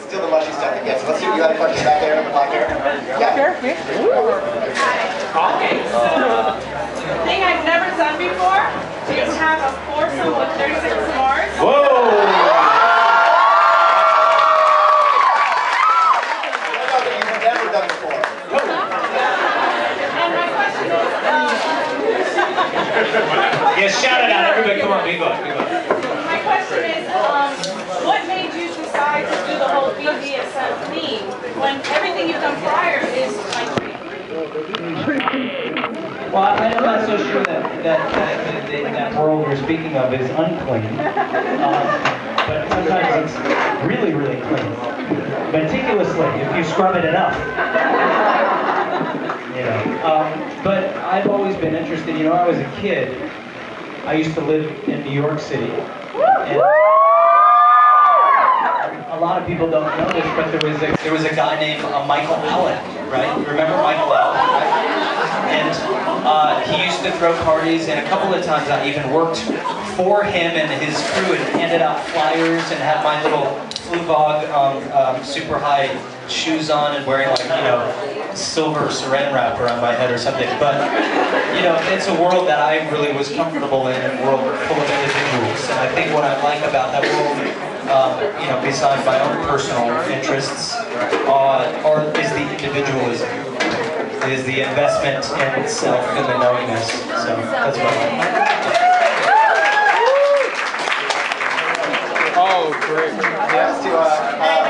still the mushy stuff again. So let's see if you had a question back there in the black hair. Yeah. Okay, so thing I've never done before is have a foursome with 36 Mars. Whoa! You've never done before. And my question is, Yeah, shout it out, everybody, come on, be good, be good. my question is, what made you decide to do the whole BDSM theme when everything you've done prior is like Well, I'm not so sure that world you're speaking of is unclean, but sometimes it's really, really clean. Meticulously, if you scrub it enough. You know. But I've always been interested. You know, I was a kid. I used to live in New York City. And a lot of people don't know this, but there was a guy named Michael Allen, right? You remember Michael Allen, right? And he used to throw parties, and a couple of times I even worked for him and his crew and handed out flyers and had my little Fluvog super high shoes on and wearing, like, you know, silver saran wrap around my head or something. But, you know, it's a world that I really was comfortable in, a world full of individuals. And I think what I like about that world, you know, besides my own personal interests, is the individualism, is the investment in itself and the knowingness. So that's what I like. Oh, great. Yes, to back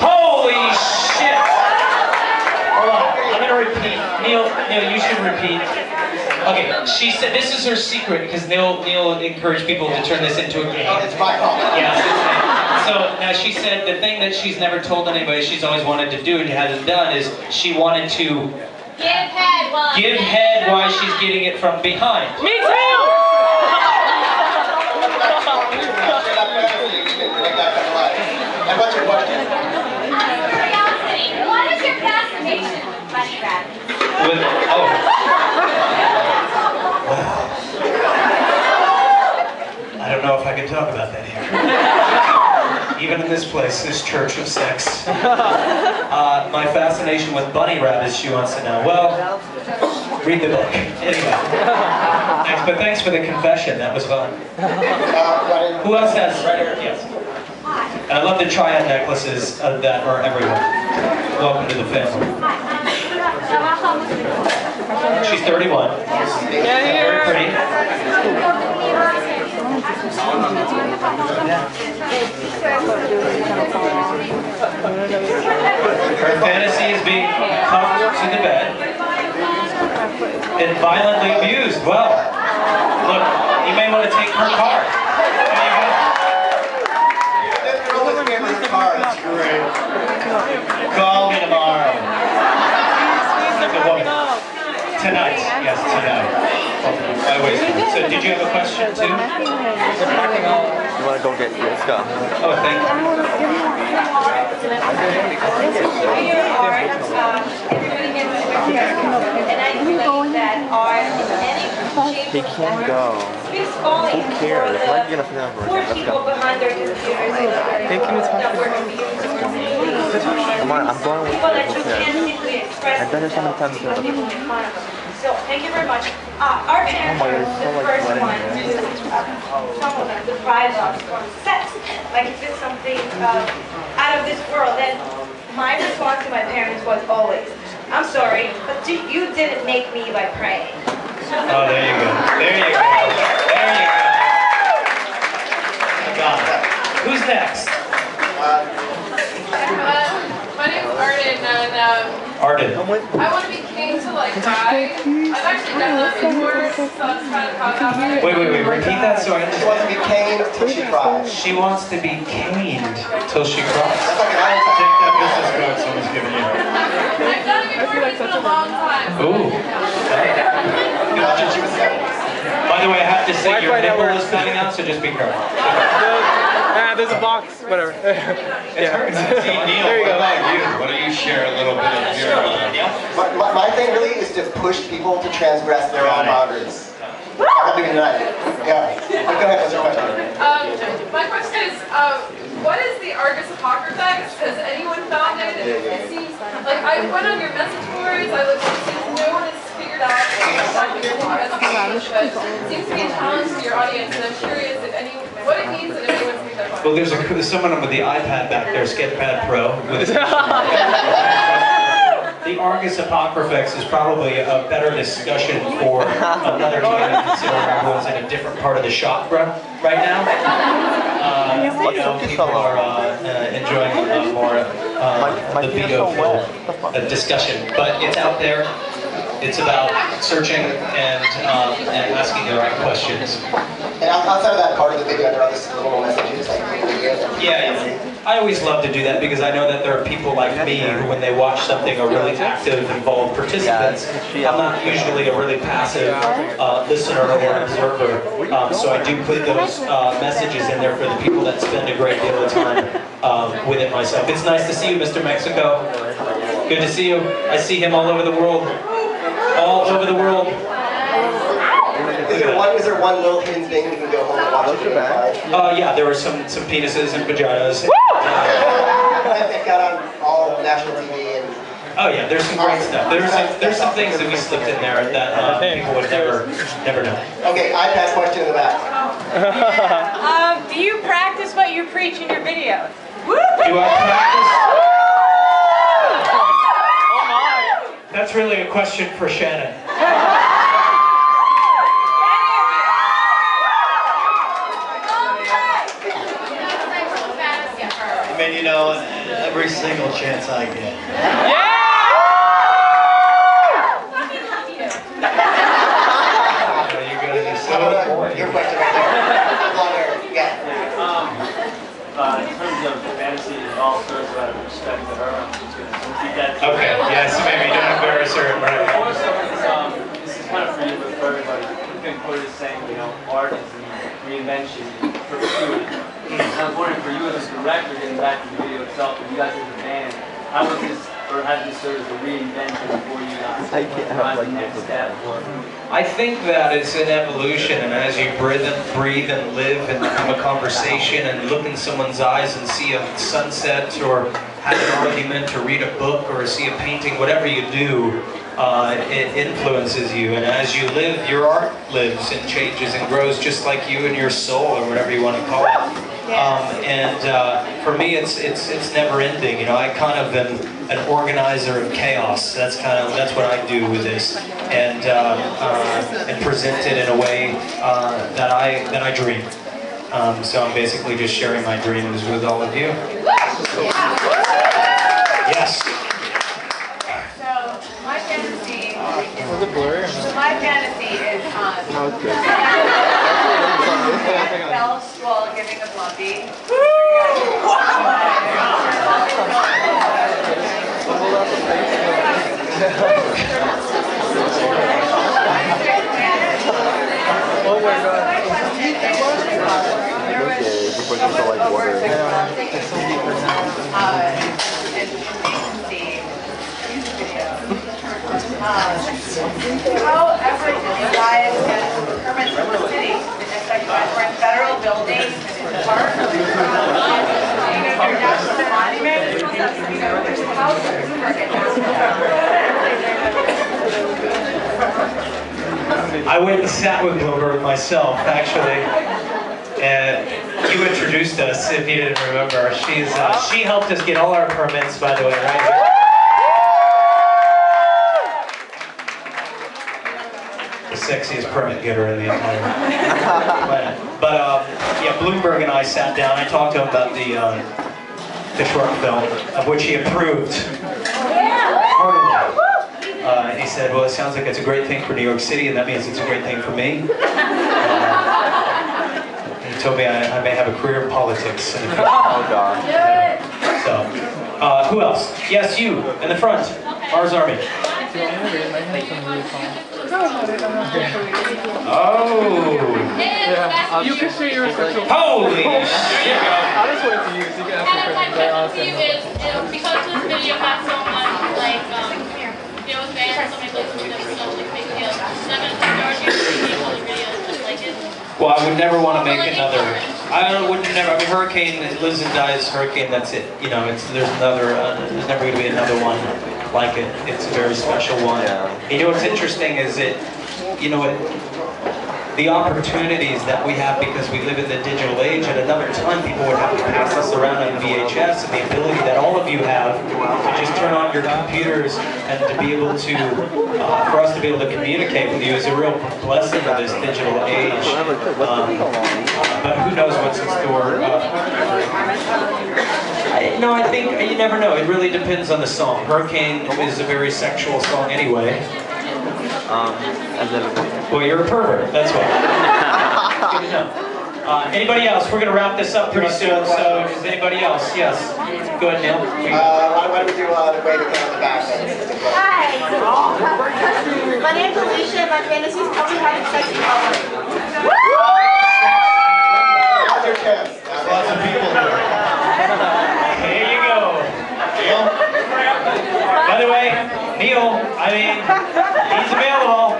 Holy shit! Hold on, I'm gonna repeat. Neil, you should repeat. Okay, she said this is her secret because Neil encouraged people to turn this into a game. It's my fault. Yeah. So now she said the thing that she's never told anybody she's always wanted to do and hasn't done is she wanted to give head while she's getting it from behind. Me too! And what's your question? Curiosity, what is your fascination with bunny rabbits? I don't know if I can talk about that here. Even in this place, this church of sex. My fascination with bunny rabbits, she wants to know. Well, read the book. Anyway. But thanks for the confession. That was fun. Who else has? Right here. Yes. And I love the triad necklaces that are everywhere. Welcome to the family. She's 31. Very pretty. Her fantasy is being cuffed to the bed and violently abused. Well, look, you may want to take her card. This girl is in this car. That's great. Call me tomorrow. The woman. Tonight. Yes, tonight. I wasted. So, did you have a question too? You want to go get your stuff? Oh, thank you. He can't go. Who cares? Why are you gonna sit down for a second? Let's go. Hey, can you Come on, I'm going with you. Who cares? I've done it so many times before. So, thank you very much. Our parents Oh my were God, it's so the like first sweating one here. to, some of them, deprive us from sex. Like, if it's something out of this world, then my response to my parents was always, I'm sorry, but you didn't make me by praying. Oh, there you go. There you go. There you go. I got it. Who's next? My name is Arden, and Arden. I want to be king to like die. I've actually done that before, so that's kind of how that works. Wait. Repeat that so I She wants to be caned till she cries. She wants to be caned till she cries. That's like an iron Take that business card someone's giving you. I've done it before, it's been a long time. Ooh. She was 7. By the way, I have to say your nipple is coming out, so just be careful. There's a box, whatever. Yeah. Neil, what about you? Why don't you share a little bit of your... My thing really is to push people to transgress their own boundaries. Yeah. Go ahead, what's your question? My question is, what is the Argus Apocryphex? Has anyone found it? It seems like I went on your message boards. I looked. It seems no one has figured out exactly what it means, but it seems to be a challenge to your audience, and I'm curious if what it means and if anyone's picked up on it. Well, there's someone with the iPad back there, Sketchpad Pro. With the Argus Apocryphex is probably a better discussion for another time, considering everyone's in a different part of the chakra right now. People are enjoying more the video discussion, but it's out there. It's about searching and asking the right questions. And outside of that part of the video, there are other little messages like Yeah. I always love to do that because I know that there are people like me who, when they watch something, are really active, involved participants. I'm not usually a really passive listener or observer, so I do put those messages in there for the people that spend a great deal of time with it myself. It's nice to see you, Mr. Mexico. Good to see you. I see him all over the world. All over the world. Is there one little hidden thing you can go home and watch it? Yeah, there were some penises and vaginas. It got on all national TV and... Oh yeah, there's some great stuff. There's some things that we slipped in there that people would never know. Okay, iPad question in the back. Do you practice what you preach in your videos? Do I practice? That's really a question for Shannon. I mean, you know, every single chance I get. Your question right there. In terms of fantasy, it all serves out of respect to her. I'm just going to keep that. Okay, yes, maybe don't embarrass her. This is kind of for you, but for everybody. You can quote as saying, you know, art is the reinvention, perpetuity. And I was wondering for you as a director, getting back to the video itself, and you guys as a band, how was this, or has this served as a reinvention for you guys? The next step? I think that it's an evolution, and as you breathe and live and become a conversation and look in someone's eyes and see a sunset or have an argument or read a book or see a painting, whatever you do, it influences you. And as you live, your art lives and changes and grows just like you and your soul, or whatever you want to call it. For me, it's never ending. You know, I kind of am an organizer of chaos. That's what I do with this, and present it in a way that I dream. So I'm basically just sharing my dreams with all of you. Yes. So my fantasy Was it blurry? my fantasy is No, it's good. fell while giving a blumpy. Oh my god. Before you go like water. However, why permits from the city, it's like we're in federal buildings, in the park, national monument, there's a house in Bloomberg at I went and sat with Bloomberg myself, actually. And you introduced us, if you didn't remember. She helped us get all our permits, by the way, right here. The sexiest permit getter in the entire planet. But yeah, Bloomberg and I sat down. I talked to him about the short film, of which he approved. Heartily. He said, well, it sounds like it's a great thing for New York City, and that means it's a great thing for me. And he told me I may have a career in politics. In the future. Oh god. So, who else? Yes, you, in the front. Mars Army. See, I might have some really fun. Oh. You can share your sexual. Holy shit. I just wanted to use. You can ask And my me questions. question to you is, because this video got so much, like, it was banned, so many places, it was such a big deal. Not gonna charge you for people the video, just like it. Well, I would never want to make another. I would never. I mean, Hurricane, lives and dies. Hurricane. That's it. You know, there's another. There's never going to be another one like it. It's a very special one. You know what's interesting is that, you know what, the opportunities that we have because we live in the digital age. At another time, people would have to pass us around on VHS, and the ability that all of you have to just turn on your computers and to be able to, for us to be able to communicate with you is a real blessing of this digital age. But who knows what's in store? No, I think you never know. It really depends on the song. Hurricane is a very sexual song anyway. Well, you're a pervert, that's why. Good to know. Anybody else? We're going to wrap this up pretty soon, so is anybody else? Yes. Go ahead, Neil. Why don't we do the way to get on the back then? Hi. My name's Alicia. My fantasies tell me how to sex in public. How's your chance? Lots of people here. Here you go. Neil. By the way, Neil, I mean, he's available.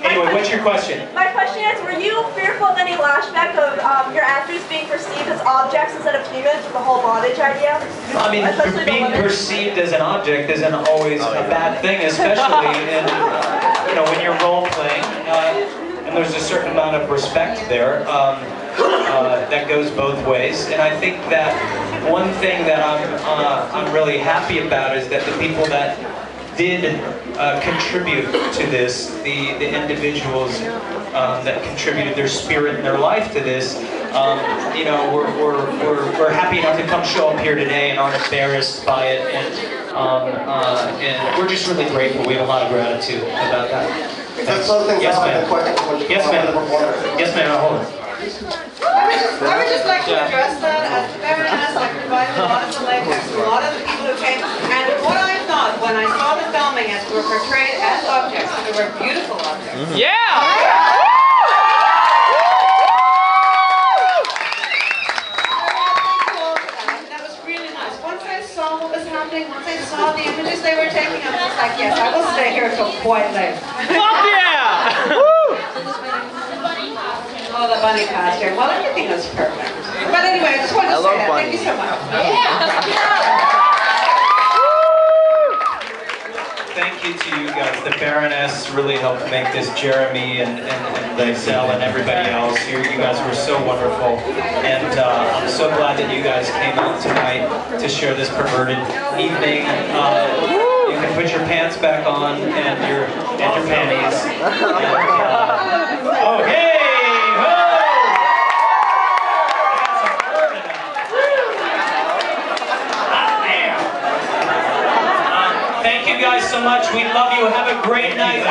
Anyway, what's your question? My question is, were you fearful of any lashback of your athletes being perceived as objects instead of humans with the whole bondage idea? I mean, being perceived as an object isn't always a bad thing, especially in, you know, when you're role playing, and there's a certain amount of respect there that goes both ways. And I think that one thing that I'm really happy about is that the people that did contribute to this, the individuals that contributed their spirit and their life to this, you know, we're happy enough to come show up here today and aren't embarrassed by it, and we're just really grateful. We have a lot of gratitude about that. Yes, ma'am. Yes, ma'am. Yes, ma'am. Hold on. I would just like to address that as Baroness. I provided a lot of the latex to a lot of the people who came, and what I thought when I saw the filming is were portrayed as objects, and they were beautiful objects. Yeah! That was really nice. Once I saw what was happening, once I saw the images they were taking, I was just like, yes, I will stay here until quite late. Fuck yeah! Oh, the bunny costume. Well, everything was perfect. But anyway, I just wanted to say that. Thank you so much. Thank you to you guys. The Baroness really helped make this. Jeremy and Lizelle and everybody else. You guys were so wonderful. And I'm so glad that you guys came out tonight to share this perverted evening. You can put your pants back on and your panties. And, oh, hey! Thank you guys so much. We love you. Have a great night.